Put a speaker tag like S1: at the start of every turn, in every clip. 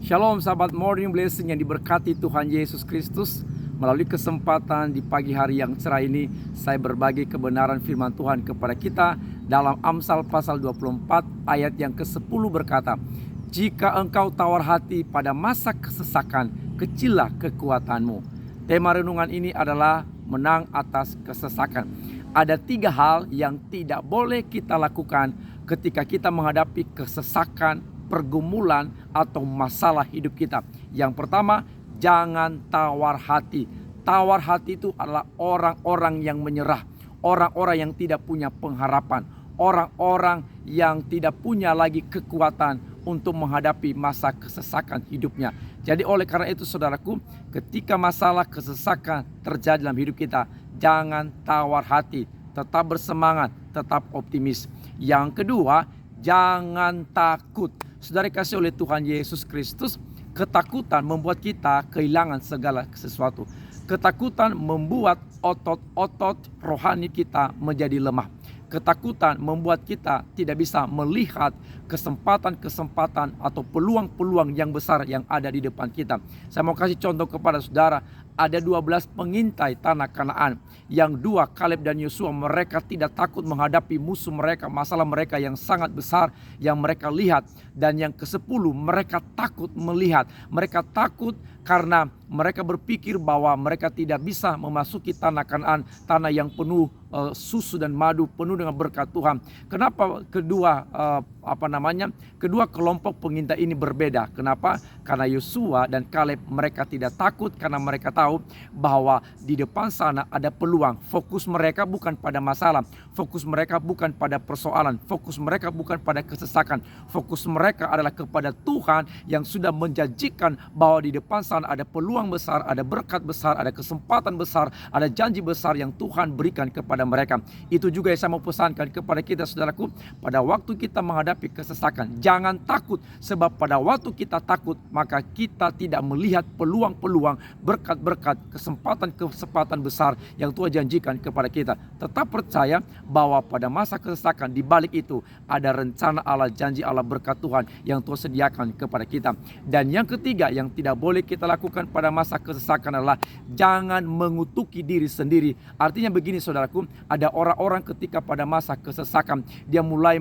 S1: Shalom sahabat Morning Blessing yang diberkati Tuhan Yesus Kristus. Melalui kesempatan di pagi hari yang cerah ini, saya berbagi kebenaran firman Tuhan kepada kita dalam Amsal pasal 24 ayat yang ke-10 berkata, "Jika engkau tawar hati pada masa kesesakan, kecillah kekuatanmu." Tema renungan ini adalah menang atas kesesakan. Ada 3 hal yang tidak boleh kita lakukan ketika kita menghadapi kesesakan, pergumulan atau masalah hidup kita. Yang pertama, jangan tawar hati. Tawar hati itu adalah orang-orang yang menyerah, orang-orang yang tidak punya pengharapan, orang-orang yang tidak punya lagi kekuatan untuk menghadapi masa kesesakan hidupnya. Jadi oleh karena itu saudaraku, ketika masalah kesesakan terjadi dalam hidup kita, jangan tawar hati, tetap bersemangat, tetap optimis. Yang kedua, jangan takut. Saudara kasih oleh Tuhan Yesus Kristus, ketakutan membuat kita kehilangan segala sesuatu. Ketakutan membuat otot-otot rohani kita menjadi lemah. Ketakutan membuat kita tidak bisa melihat kesempatan-kesempatan atau peluang-peluang yang besar yang ada di depan kita. Saya mau kasih contoh kepada saudara. Ada 12 pengintai tanah Kanaan. Yang 2, Kaleb dan Yosua, mereka tidak takut menghadapi musuh mereka, masalah mereka yang sangat besar yang mereka lihat. Dan yang ke-10, mereka takut melihat. Mereka takut karena mereka berpikir bahwa mereka tidak bisa memasuki tanah Kanaan, tanah yang penuh susu dan madu, penuh dengan berkat Tuhan. Kenapa kedua kelompok pengintai ini berbeda? Kenapa? Karena Yosua dan Kaleb mereka tidak takut karena mereka tahu bahwa di depan sana ada peluang. Fokus mereka bukan pada masalah, fokus mereka bukan pada persoalan, fokus mereka bukan pada kesesakan. Fokus mereka adalah kepada Tuhan yang sudah menjanjikan bahwa di depan sana ada peluang besar, ada berkat besar, ada kesempatan besar, ada janji besar yang Tuhan berikan kepada mereka. Itu juga yang saya mau pesankan kepada kita saudaraku, pada waktu kita menghadapi kesesakan, jangan takut, sebab pada waktu kita takut maka kita tidak melihat peluang-peluang, berkat-berkat, kesempatan-kesempatan besar yang Tuhan janjikan kepada kita. Tetap percaya bahwa pada masa kesesakan di balik itu ada rencana Allah, janji Allah, berkat Tuhan yang Tuhan sediakan kepada kita. Dan yang ketiga yang tidak boleh kita lakukan pada masa kesesakan adalah jangan mengutuki diri sendiri. Artinya begini saudaraku, ada orang-orang ketika pada masa kesesakan dia mulai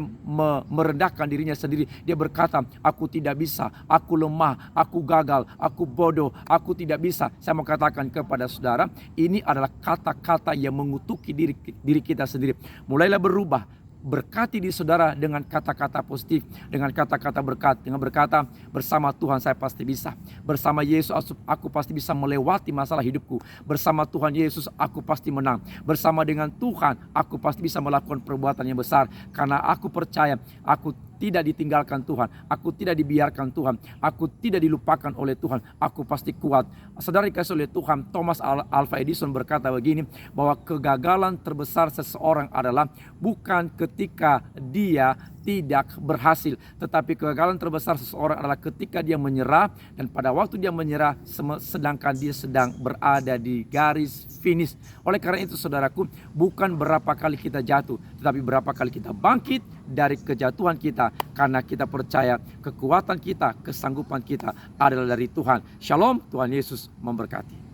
S1: merendahkan dirinya sendiri. Dia berkata, aku tidak bisa, aku lemah, aku gagal, aku bodoh, aku tidak bisa. Saya mau katakan kepada saudara, ini adalah kata-kata yang mengutuki diri kita sendiri. Mulailah berubah. Berkati diri saudara dengan kata-kata positif, dengan kata-kata berkat, dengan berkata, bersama Tuhan saya pasti bisa, bersama Yesus aku pasti bisa melewati masalah hidupku, bersama Tuhan Yesus aku pasti menang, bersama dengan Tuhan aku pasti bisa melakukan perbuatan yang besar, karena aku percaya aku tidak ditinggalkan Tuhan, aku tidak dibiarkan Tuhan, aku tidak dilupakan oleh Tuhan, aku pasti kuat. Saudara dikasih oleh Tuhan, Thomas Alva Edison berkata begini, bahwa kegagalan terbesar seseorang adalah bukan ketika dia tidak berhasil, tetapi kegagalan terbesar seseorang adalah ketika dia menyerah, dan pada waktu dia menyerah sedangkan dia sedang berada di garis finish. Oleh karena itu saudaraku, bukan berapa kali kita jatuh, tetapi berapa kali kita bangkit dari kejatuhan kita, karena kita percaya kekuatan kita, kesanggupan kita adalah dari Tuhan. Shalom, Tuhan Yesus memberkati.